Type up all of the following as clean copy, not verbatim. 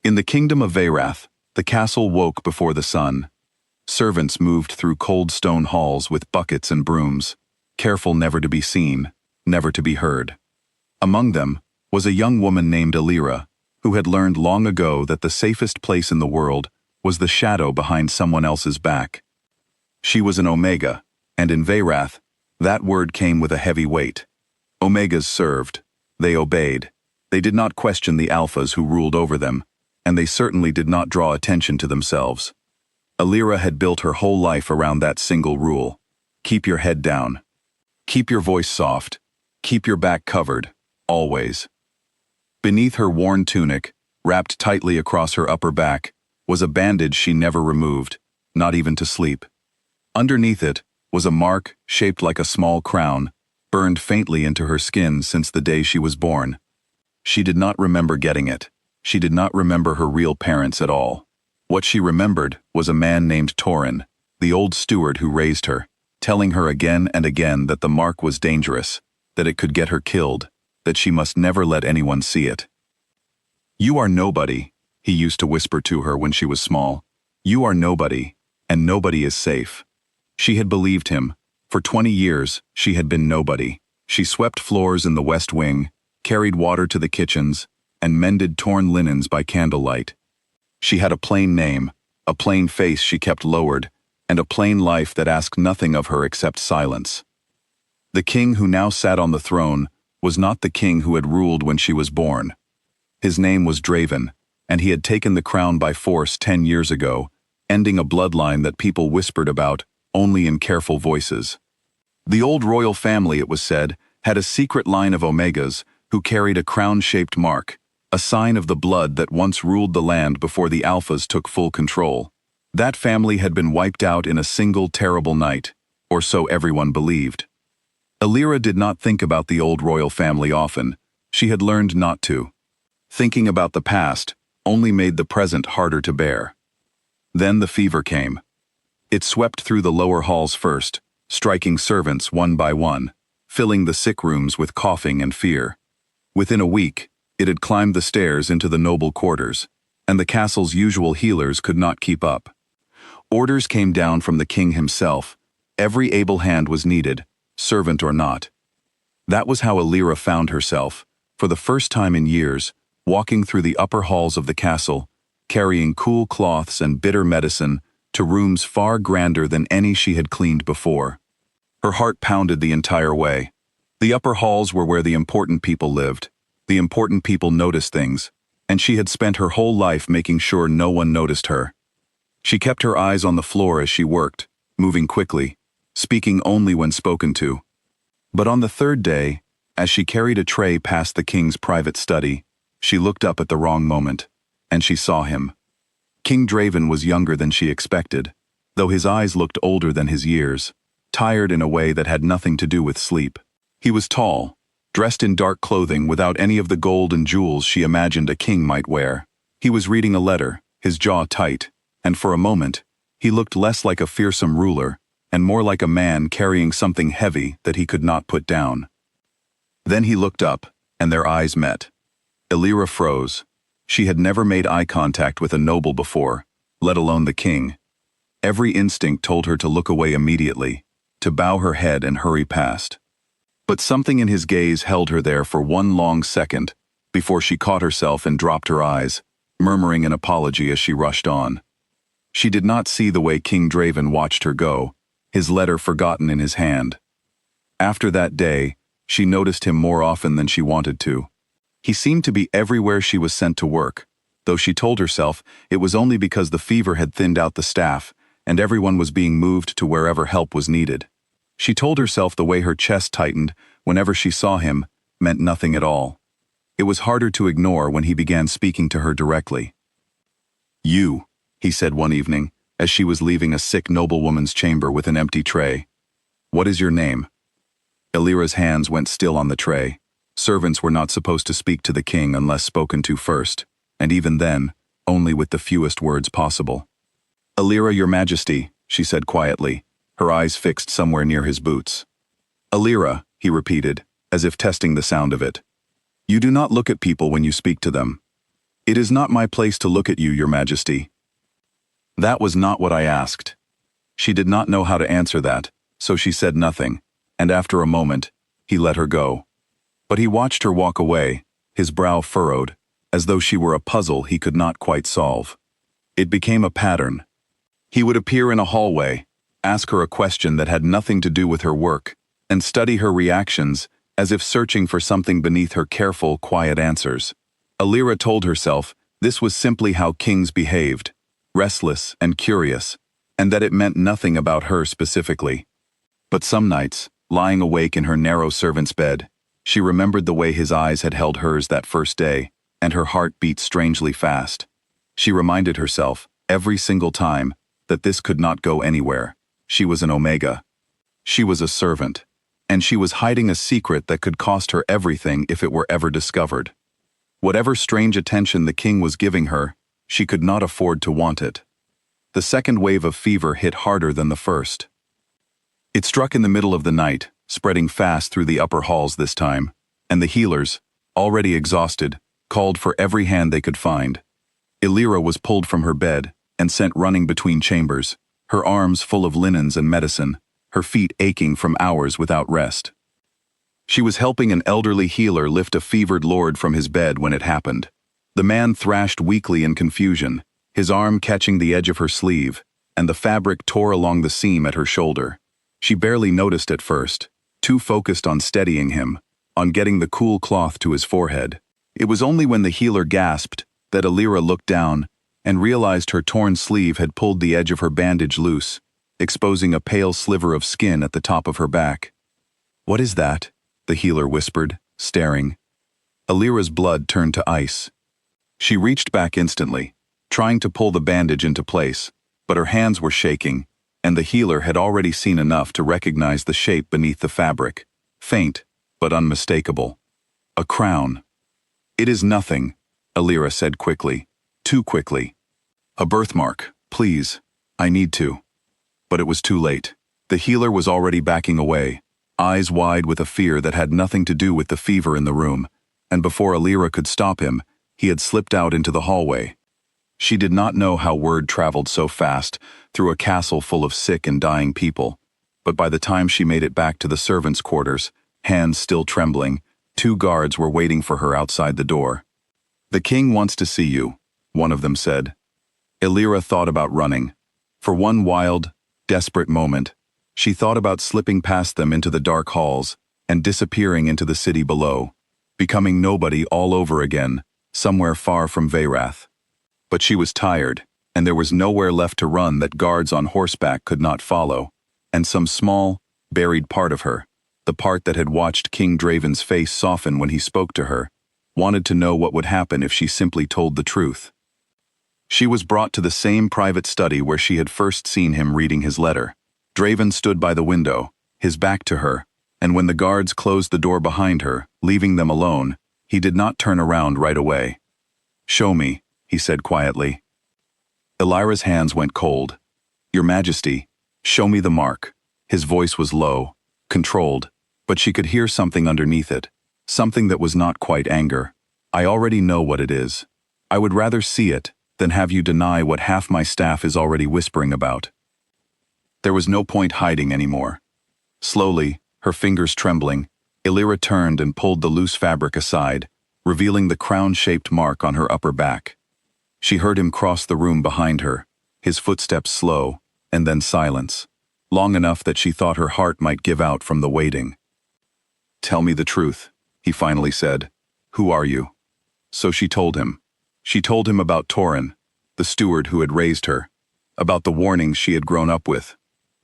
In the kingdom of Veyrath, the castle woke before the sun. Servants moved through cold stone halls with buckets and brooms, careful never to be seen, never to be heard. Among them was a young woman named Alira, who had learned long ago that the safest place in the world was the shadow behind someone else's back. She was an Omega, and in Veyrath, that word came with a heavy weight. Omegas served. They obeyed. They did not question the Alphas who ruled over them, and they certainly did not draw attention to themselves. Alira had built her whole life around that single rule. Keep your head down. Keep your voice soft. Keep your back covered, always. Beneath her worn tunic, wrapped tightly across her upper back, was a bandage she never removed, not even to sleep. Underneath it was a mark shaped like a small crown, burned faintly into her skin since the day she was born. She did not remember getting it. She did not remember her real parents at all. What she remembered was a man named Torin, the old steward who raised her, telling her again and again that the mark was dangerous, that it could get her killed, that she must never let anyone see it. "You are nobody," he used to whisper to her when she was small. "You are nobody, and nobody is safe." She had believed him. For 20 years, she had been nobody. She swept floors in the West Wing, carried water to the kitchens, and mended torn linens by candlelight. She had a plain name, a plain face she kept lowered, and a plain life that asked nothing of her except silence. The king who now sat on the throne was not the king who had ruled when she was born. His name was Draven, and he had taken the crown by force 10 years ago, ending a bloodline that people whispered about only in careful voices. The old royal family, it was said, had a secret line of Omegas who carried a crown-shaped mark, a sign of the blood that once ruled the land before the Alphas took full control. That family had been wiped out in a single terrible night, or so everyone believed. Alira did not think about the old royal family often. She had learned not to. Thinking about the past only made the present harder to bear. Then the fever came. It swept through the lower halls first, striking servants one by one, filling the sick rooms with coughing and fear. Within a week, it had climbed the stairs into the noble quarters, and the castle's usual healers could not keep up. Orders came down from the king himself. Every able hand was needed, servant or not. That was how Alira found herself, for the first time in years, walking through the upper halls of the castle, carrying cool cloths and bitter medicine to rooms far grander than any she had cleaned before. Her heart pounded the entire way. The upper halls were where the important people lived. The important people noticed things, and she had spent her whole life making sure no one noticed her. She kept her eyes on the floor as she worked, moving quickly, speaking only when spoken to. But on the third day, as she carried a tray past the king's private study, she looked up at the wrong moment, and she saw him. King Draven was younger than she expected, though his eyes looked older than his years, tired in a way that had nothing to do with sleep. He was tall, dressed in dark clothing without any of the gold and jewels she imagined a king might wear. He was reading a letter, his jaw tight, and for a moment, he looked less like a fearsome ruler and more like a man carrying something heavy that he could not put down. Then he looked up, and their eyes met. Alira froze. She had never made eye contact with a noble before, let alone the king. Every instinct told her to look away immediately, to bow her head and hurry past. But something in his gaze held her there for one long second, before she caught herself and dropped her eyes, murmuring an apology as she rushed on. She did not see the way King Draven watched her go, his letter forgotten in his hand. After that day, she noticed him more often than she wanted to. He seemed to be everywhere she was sent to work, though she told herself it was only because the fever had thinned out the staff and everyone was being moved to wherever help was needed. She told herself the way her chest tightened whenever she saw him meant nothing at all. It was harder to ignore when he began speaking to her directly. "You," he said one evening, as she was leaving a sick noblewoman's chamber with an empty tray. "What is your name?" Alira's hands went still on the tray. Servants were not supposed to speak to the king unless spoken to first, and even then, only with the fewest words possible. "Alira, your majesty," she said quietly, her eyes fixed somewhere near his boots. "Alira," he repeated, as if testing the sound of it. "You do not look at people when you speak to them." "It is not my place to look at you, your majesty." "That was not what I asked." She did not know how to answer that, so she said nothing, and after a moment, he let her go. But he watched her walk away, his brow furrowed, as though she were a puzzle he could not quite solve. It became a pattern. He would appear in a hallway, ask her a question that had nothing to do with her work, and study her reactions as if searching for something beneath her careful, quiet answers. Alira told herself this was simply how kings behaved, restless and curious, and that it meant nothing about her specifically. But some nights, lying awake in her narrow servant's bed, she remembered the way his eyes had held hers that first day, and her heart beat strangely fast. She reminded herself, every single time, that this could not go anywhere. She was an Omega. She was a servant, and she was hiding a secret that could cost her everything if it were ever discovered. Whatever strange attention the king was giving her, she could not afford to want it. The second wave of fever hit harder than the first. It struck in the middle of the night, spreading fast through the upper halls this time, and the healers, already exhausted, called for every hand they could find. Alira was pulled from her bed and sent running between chambers, her arms full of linens and medicine, her feet aching from hours without rest. She was helping an elderly healer lift a fevered lord from his bed when it happened. The man thrashed weakly in confusion, his arm catching the edge of her sleeve, and the fabric tore along the seam at her shoulder. She barely noticed at first, too focused on steadying him, on getting the cool cloth to his forehead. It was only when the healer gasped that Alira looked down and realized her torn sleeve had pulled the edge of her bandage loose, exposing a pale sliver of skin at the top of her back. "What is that?" the healer whispered, staring. Alira's blood turned to ice. She reached back instantly, trying to pull the bandage into place, but her hands were shaking, and the healer had already seen enough to recognize the shape beneath the fabric, faint but unmistakable. A crown. "It is nothing," Alira said quickly, too quickly. "A birthmark, please. I need to." But it was too late. The healer was already backing away, eyes wide with a fear that had nothing to do with the fever in the room, and before Alira could stop him, he had slipped out into the hallway. She did not know how word traveled so fast through a castle full of sick and dying people, but by the time she made it back to the servants' quarters, hands still trembling, 2 guards were waiting for her outside the door. "The king wants to see you," one of them said. Alira thought about running. For one wild, desperate moment, she thought about slipping past them into the dark halls and disappearing into the city below, becoming nobody all over again, somewhere far from Veyrath. But she was tired, and there was nowhere left to run that guards on horseback could not follow, and some small, buried part of her, the part that had watched King Draven's face soften when he spoke to her, wanted to know what would happen if she simply told the truth. She was brought to the same private study where she had first seen him reading his letter. Draven stood by the window, his back to her, and when the guards closed the door behind her, leaving them alone, he did not turn around right away. "Show me," he said quietly. Alira's hands went cold. "Your Majesty, show me the mark." His voice was low, controlled, but she could hear something underneath it, something that was not quite anger. "I already know what it is. I would rather see it than have you deny what half my staff is already whispering about." There was no point hiding anymore. Slowly, her fingers trembling, Alira turned and pulled the loose fabric aside, revealing the crown-shaped mark on her upper back. She heard him cross the room behind her, his footsteps slow, and then silence, long enough that she thought her heart might give out from the waiting. "Tell me the truth," he finally said. "Who are you?" So she told him. She told him about Torin, the steward who had raised her, about the warnings she had grown up with,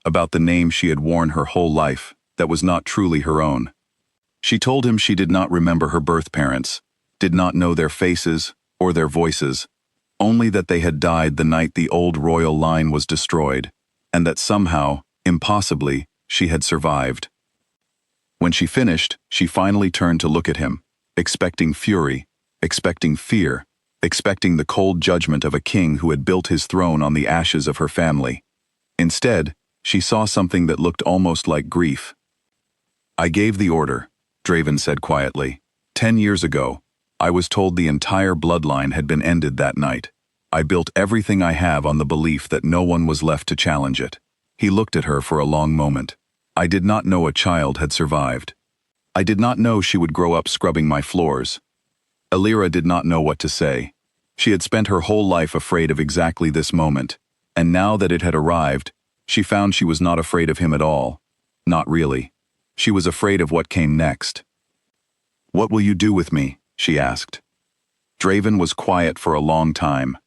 about the name she had worn her whole life that was not truly her own. She told him she did not remember her birth parents, did not know their faces or their voices, only that they had died the night the old royal line was destroyed, and that somehow, impossibly, she had survived. When she finished, she finally turned to look at him, expecting fury, expecting fear, expecting the cold judgment of a king who had built his throne on the ashes of her family. Instead, she saw something that looked almost like grief. "I gave the order," Draven said quietly, 10 years ago, I was told the entire bloodline had been ended that night. I built everything I have on the belief that no one was left to challenge it. He looked at her for a long moment. I did not know a child had survived. I did not know she would grow up scrubbing my floors. Elira did not know what to say. She had spent her whole life afraid of exactly this moment, and now that it had arrived, she found she was not afraid of him at all. Not really. She was afraid of what came next. "What will you do with me?" she asked. Draven was quiet for a long time.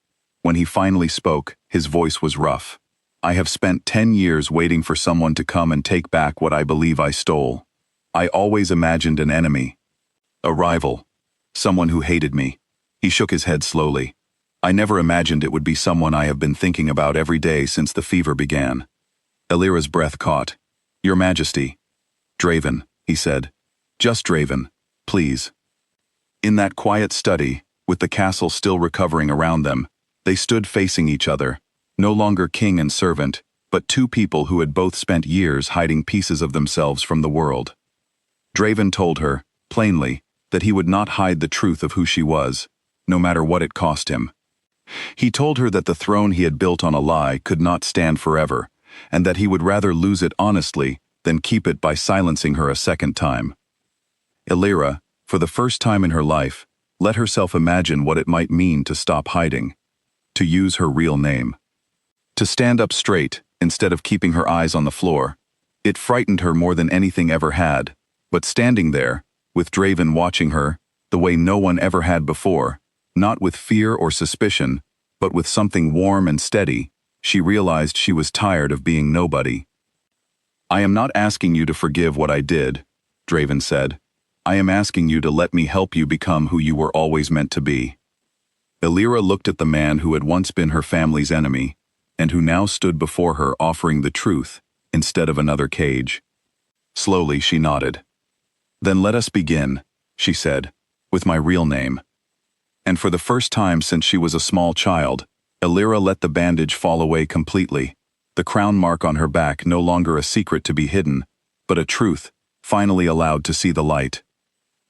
When he finally spoke, his voice was rough. "I have spent 10 years waiting for someone to come and take back what I believe I stole. I always imagined an enemy. A rival. Someone who hated me." He shook his head slowly. "I never imagined it would be someone I have been thinking about every day since the fever began." Elira's breath caught. "Your Majesty." "Draven," he said. "Just Draven, please." In that quiet study, with the castle still recovering around them, they stood facing each other, no longer king and servant, but two people who had both spent years hiding pieces of themselves from the world. Draven told her, plainly, that he would not hide the truth of who she was, no matter what it cost him. He told her that the throne he had built on a lie could not stand forever, and that he would rather lose it honestly than keep it by silencing her a second time. Elira, for the first time in her life, let herself imagine what it might mean to stop hiding, to use her real name, to stand up straight instead of keeping her eyes on the floor. It frightened her more than anything ever had, but standing there, with Draven watching her, the way no one ever had before, not with fear or suspicion, but with something warm and steady, she realized she was tired of being nobody. "I am not asking you to forgive what I did," Draven said. "I am asking you to let me help you become who you were always meant to be." Elira looked at the man who had once been her family's enemy, and who now stood before her offering the truth instead of another cage. Slowly she nodded. "Then let us begin," she said, "with my real name." And for the first time since she was a small child, Elira let the bandage fall away completely, the crown mark on her back no longer a secret to be hidden, but a truth, finally allowed to see the light.